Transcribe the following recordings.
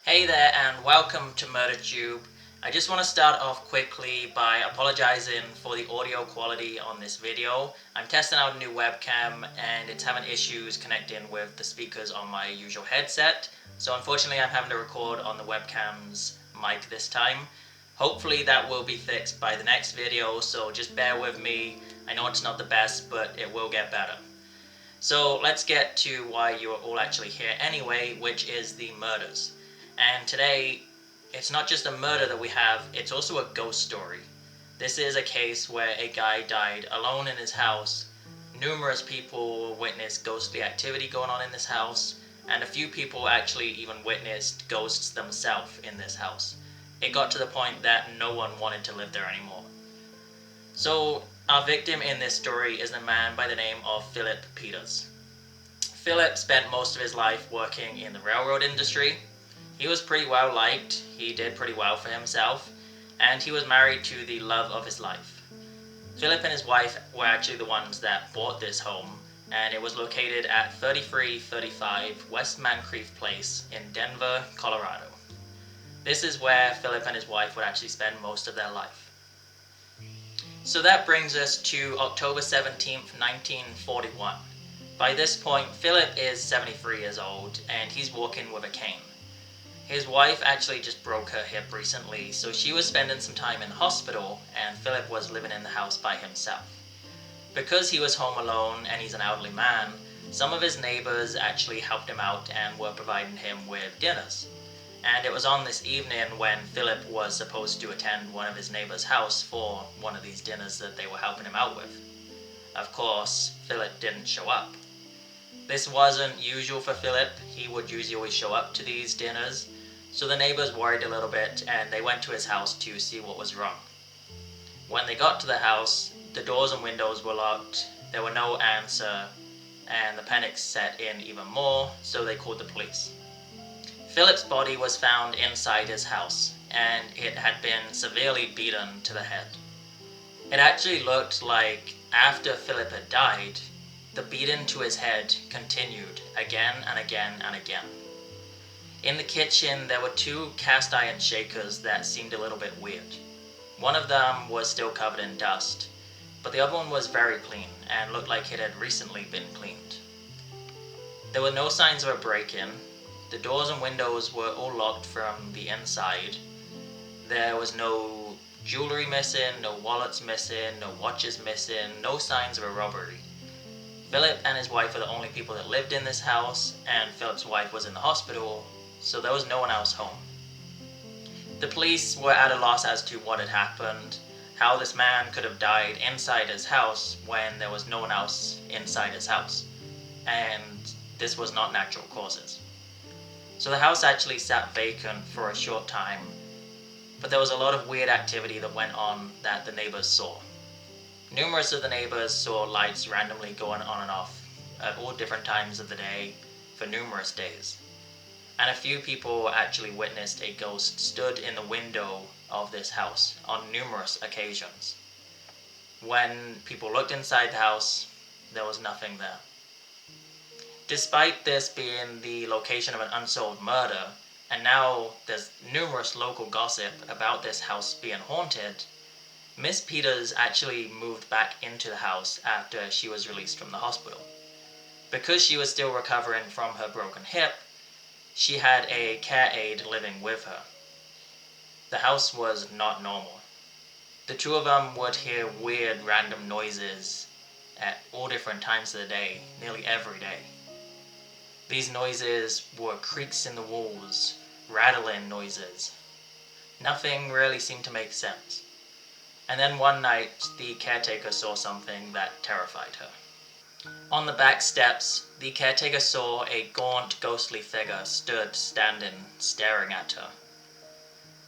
Hey there and welcome to MurderTube. I just want to start off quickly by apologizing for the audio quality on this video. I'm testing out a new webcam and it's having issues connecting with the speakers on my usual headset. So unfortunately I'm having to record on the webcam's mic this time. Hopefully that will be fixed by the next video, so just bear with me. I know it's not the best, but it will get better. So let's get to why you're all actually here anyway, which is the murders. And today, it's not just a murder that we have, it's also a ghost story. This is a case where a guy died alone in his house, numerous people witnessed ghostly activity going on in this house, and a few people actually even witnessed ghosts themselves in this house. It got to the point that no one wanted to live there anymore. So, our victim in this story is a man by the name of Phillip Peters. Phillip spent most of his life working in the railroad industry. He was pretty well liked, he did pretty well for himself, and he was married to the love of his life. Phillip and his wife were actually the ones that bought this home, and it was located at 3335 West Moncrief Place in Denver, Colorado. This is where Phillip and his wife would actually spend most of their life. So that brings us to October 17th, 1941. By this point, Phillip is 73 years old, and he's walking with a cane. His wife actually just broke her hip recently, so she was spending some time in the hospital, and Phillip was living in the house by himself. Because he was home alone and he's an elderly man, some of his neighbors actually helped him out and were providing him with dinners. And it was on this evening when Phillip was supposed to attend one of his neighbors' house for one of these dinners that they were helping him out with. Of course, Phillip didn't show up. This wasn't usual for Phillip. He would usually always show up to these dinners. So the neighbors worried a little bit and they went to his house to see what was wrong. When they got to the house, the doors and windows were locked, there were no answer, and the panic set in even more, so they called the police. Phillip's body was found inside his house, and it had been severely beaten to the head. It actually looked like after Phillip had died, the beating to his head continued again and again and again. In the kitchen, there were two cast iron shakers that seemed a little bit weird. One of them was still covered in dust, but the other one was very clean and looked like it had recently been cleaned. There were no signs of a break-in. The doors and windows were all locked from the inside. There was no jewelry missing, no wallets missing, no watches missing, no signs of a robbery. Phillip and his wife were the only people that lived in this house, and Phillip's wife was in the hospital, so there was no one else home. The police were at a loss as to what had happened, how this man could have died inside his house when there was no one else inside his house, and this was not natural causes. So the house actually sat vacant for a short time, but there was a lot of weird activity that went on that the neighbors saw. Numerous of the neighbors saw lights randomly going on and off at all different times of the day for numerous days. And a few people actually witnessed a ghost stood in the window of this house on numerous occasions. When people looked inside the house, there was nothing there. Despite this being the location of an unsolved murder, and now there's numerous local gossip about this house being haunted, Miss Peters actually moved back into the house after she was released from the hospital. Because she was still recovering from her broken hip, she had a care aide living with her. The house was not normal. The two of them would hear weird random noises at all different times of the day, nearly every day. These noises were creaks in the walls, rattling noises. Nothing really seemed to make sense. And then one night, the caretaker saw something that terrified her. On the back steps, the caretaker saw a gaunt, ghostly figure stood standing, staring at her.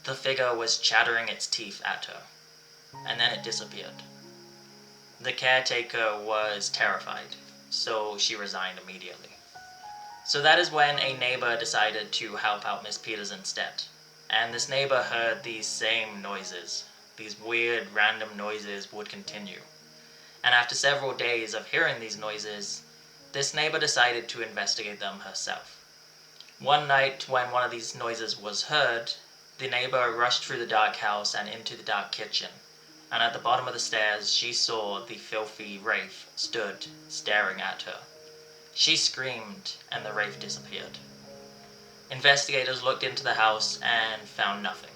The figure was chattering its teeth at her, and then it disappeared. The caretaker was terrified, so she resigned immediately. So that is when a neighbor decided to help out Miss Peters instead. And this neighbor heard these same noises. These weird, random noises would continue. And after several days of hearing these noises, this neighbor decided to investigate them herself. One night when one of these noises was heard, the neighbor rushed through the dark house and into the dark kitchen, and at the bottom of the stairs she saw the filthy wraith stood staring at her. She screamed and the wraith disappeared. Investigators looked into the house and found nothing.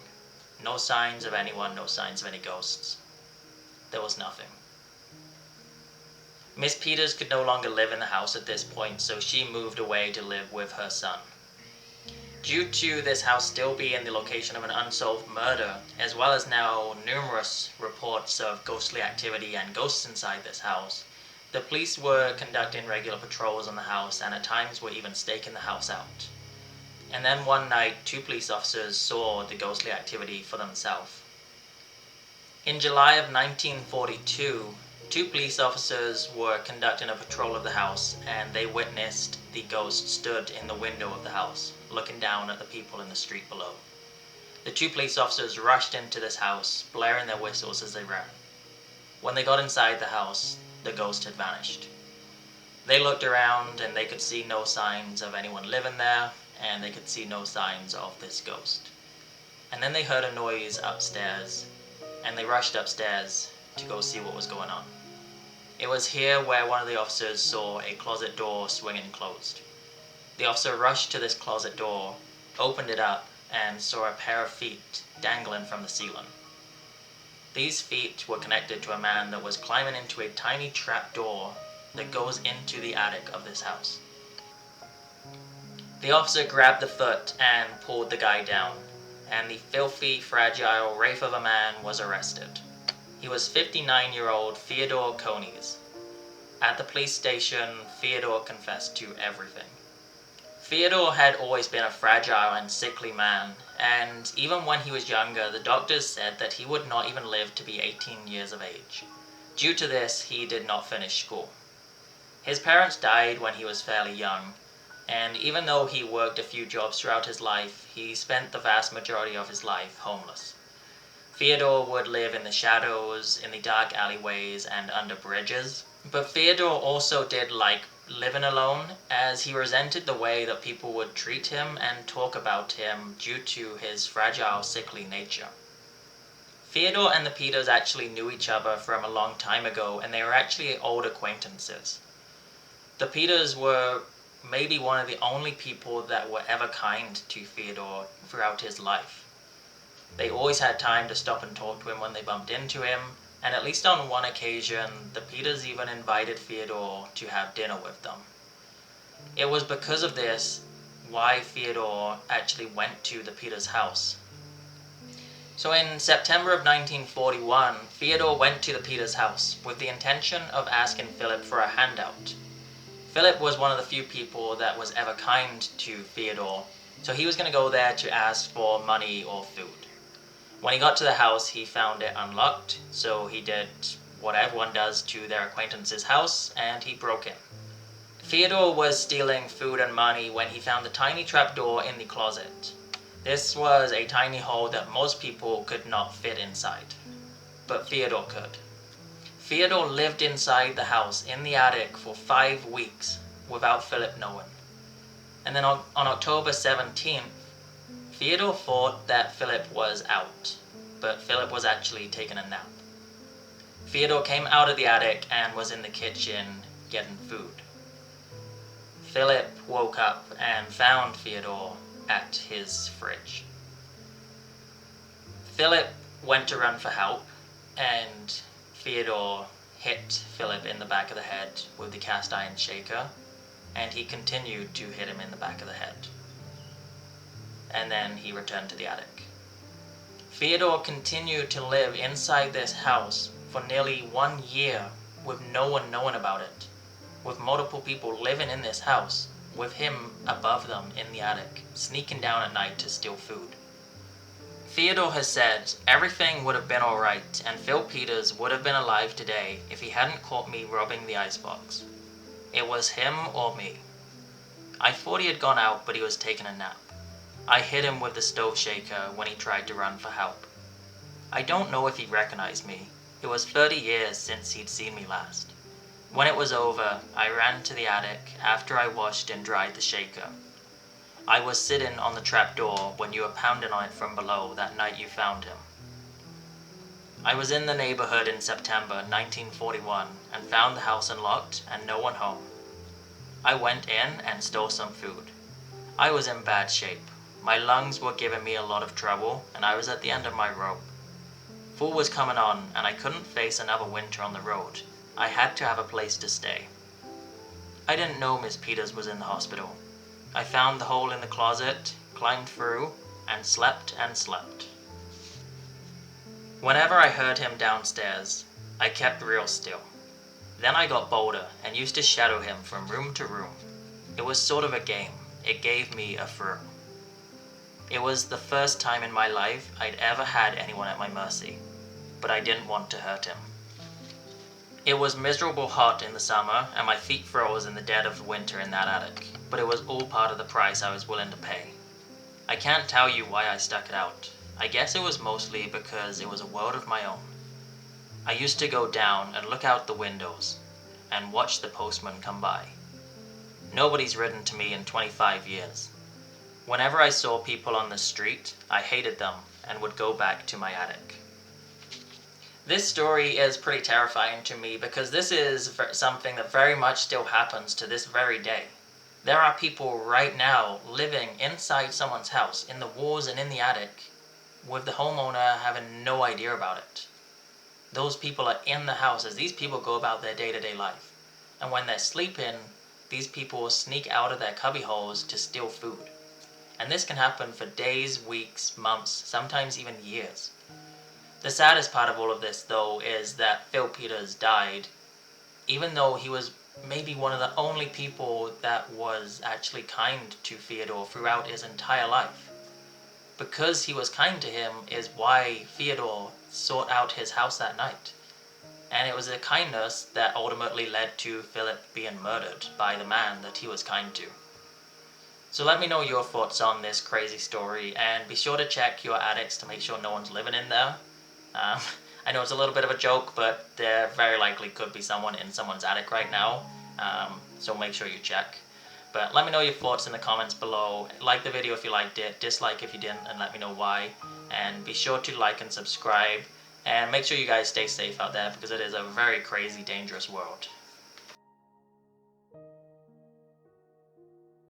No signs of anyone, no signs of any ghosts. There was nothing. Miss Peters could no longer live in the house at this point, so she moved away to live with her son. Due to this house still being the location of an unsolved murder, as well as now numerous reports of ghostly activity and ghosts inside this house, the police were conducting regular patrols on the house and at times were even staking the house out. And then one night, 2 police officers saw the ghostly activity for themselves. In July of 1942, 2 police officers were conducting a patrol of the house and they witnessed the ghost stood in the window of the house, looking down at the people in the street below. The 2 police officers rushed into this house, blaring their whistles as they ran. When they got inside the house, the ghost had vanished. They looked around and they could see no signs of anyone living there, and they could see no signs of this ghost. And then they heard a noise upstairs, and they rushed upstairs to go see what was going on. It was here where one of the officers saw a closet door swinging closed. The officer rushed to this closet door, opened it up, and saw a pair of feet dangling from the ceiling. These feet were connected to a man that was climbing into a tiny trap door that goes into the attic of this house. The officer grabbed the foot and pulled the guy down, and the filthy, fragile wraith of a man was arrested. He was 59-year-old Theodore Coneys. At the police station, Theodore confessed to everything. Theodore had always been a fragile and sickly man, and even when he was younger, the doctors said that he would not even live to be 18 years of age. Due to this, he did not finish school. His parents died when he was fairly young, and even though he worked a few jobs throughout his life, he spent the vast majority of his life homeless. Theodore would live in the shadows, in the dark alleyways, and under bridges. But Theodore also did like living alone, as he resented the way that people would treat him and talk about him due to his fragile, sickly nature. Theodore and the Peters actually knew each other from a long time ago, and they were actually old acquaintances. The Peters were maybe one of the only people that were ever kind to Theodore throughout his life. They always had time to stop and talk to him when they bumped into him, and at least on one occasion, the Peters even invited Theodore to have dinner with them. It was because of this why Theodore actually went to the Peters' house. So in September of 1941, Theodore went to the Peters' house with the intention of asking Philip for a handout. Philip was one of the few people that was ever kind to Theodore, so he was going to go there to ask for money or food. When he got to the house, he found it unlocked, so he did what everyone does to their acquaintance's house, and he broke in. Theodore was stealing food and money when he found a tiny trapdoor in the closet. This was a tiny hole that most people could not fit inside, but Theodore could. Theodore lived inside the house in the attic for 5 weeks without Philip knowing. And then on October 17th, Theodore thought that Philip was out, but Philip was actually taking a nap. Theodore came out of the attic and was in the kitchen getting food. Philip woke up and found Theodore at his fridge. Philip went to run for help, and Theodore hit Philip in the back of the head with the cast iron shaker, and he continued to hit him in the back of the head. And then he returned to the attic. Theodore continued to live inside this house for nearly 1 year with no one knowing about it, with multiple people living in this house, with him above them in the attic, sneaking down at night to steal food. Theodore has said everything would have been alright and Phil Peters would have been alive today if he hadn't caught me robbing the icebox. It was him or me. I thought he had gone out, but he was taking a nap. I hit him with the stove shaker when he tried to run for help. I don't know if he recognized me. It was 30 years since he'd seen me last. When it was over, I ran to the attic after I washed and dried the shaker. I was sitting on the trapdoor when you were pounding on it from below that night you found him. I was in the neighborhood in September 1941 and found the house unlocked and no one home. I went in and stole some food. I was in bad shape. My lungs were giving me a lot of trouble and I was at the end of my rope. Fall was coming on and I couldn't face another winter on the road. I had to have a place to stay. I didn't know Miss Peters was in the hospital. I found the hole in the closet, climbed through, and slept and slept. Whenever I heard him downstairs, I kept real still. Then I got bolder and used to shadow him from room to room. It was sort of a game. It gave me a thrill. It was the first time in my life I'd ever had anyone at my mercy, but I didn't want to hurt him. It was miserable hot in the summer and my feet froze in the dead of winter in that attic, but it was all part of the price I was willing to pay. I can't tell you why I stuck it out. I guess it was mostly because it was a world of my own. I used to go down and look out the windows and watch the postman come by. Nobody's written to me in 25 years. Whenever I saw people on the street, I hated them and would go back to my attic. This story is pretty terrifying to me because this is something that very much still happens to this very day. There are people right now living inside someone's house, in the walls and in the attic, with the homeowner having no idea about it. Those people are in the house as these people go about their day-to-day life. And when they're sleeping, these people will sneak out of their cubby holes to steal food. And this can happen for days, weeks, months, sometimes even years. The saddest part of all of this, though, is that Phil Peters died, even though he was maybe one of the only people that was actually kind to Theodore throughout his entire life. Because he was kind to him is why Theodore sought out his house that night. And it was a kindness that ultimately led to Philip being murdered by the man that he was kind to. So let me know your thoughts on this crazy story, and be sure to check your attics to make sure no one's living in there. I know it's a little bit of a joke, but there very likely could be someone in someone's attic right now, so make sure you check. But let me know your thoughts in the comments below. Like the video if you liked it, dislike if you didn't, and let me know why. And be sure to like and subscribe, and make sure you guys stay safe out there because it is a very crazy, dangerous world.